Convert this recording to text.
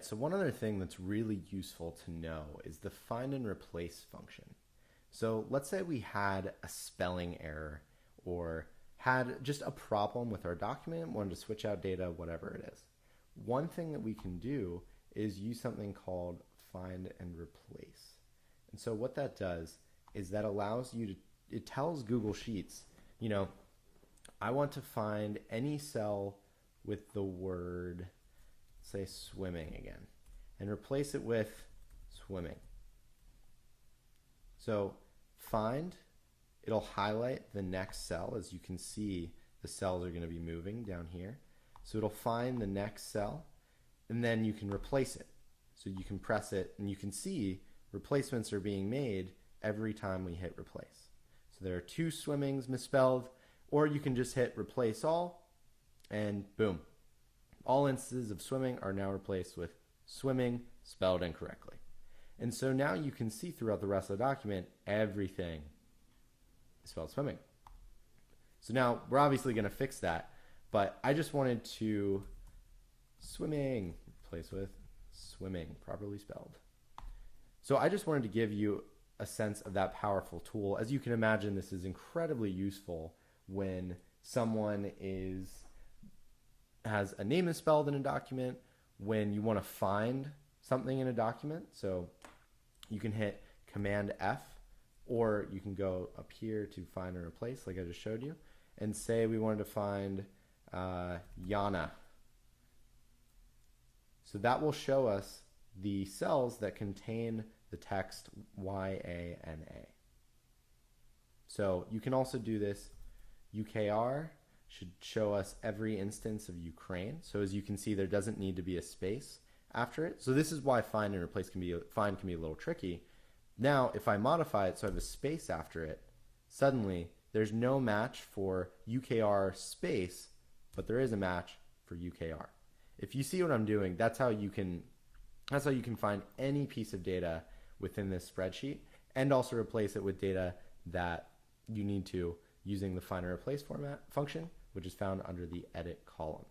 right, so one other thing that's really useful to know is the find and replace function. So let's say we had a spelling error or had just a problem with our document, wanted to switch out data, whatever it is. One thing that we can do is use something called find and replace. And so what that does is that allows you to, it tells Google Sheets, you know, I want to find any cell with the word, say, swimming again, and replace it with swimming. So find, it'll highlight the next cell. As you can see, the cells are going to be moving down here. So it'll find the next cell, and then you can replace it. So you can press it, and you can see replacements are being made every time we hit replace. So there are two swimmings misspelled, or you can just hit replace all, and boom. All instances of swimming are now replaced with swimming spelled incorrectly. And so now you can see throughout the rest of the document, everything is spelled swimming. So now we're obviously going to fix that, but I just wanted to swimming replace with swimming properly spelled. So I just wanted to give you a sense of that powerful tool. As you can imagine, this is incredibly useful when someone has a name misspelled in a document, when you want to find something in a document. So you can hit Command F, or you can go up here to find and replace, like I just showed you, and say we wanted to find Yana. So that will show us the cells that contain the text YANA. So you can also do this. UKR should show us every instance of Ukraine. So as you can see, there doesn't need to be a space after it. So this is why find and replace can be a little tricky. Now, if I modify it so I have a space after it, suddenly there's no match for UKR space, but there is a match for UKR. If you see what I'm doing, that's how you can find any piece of data within this spreadsheet, and also replace it with data that you need to using the find and replace format function, which is found under the edit column.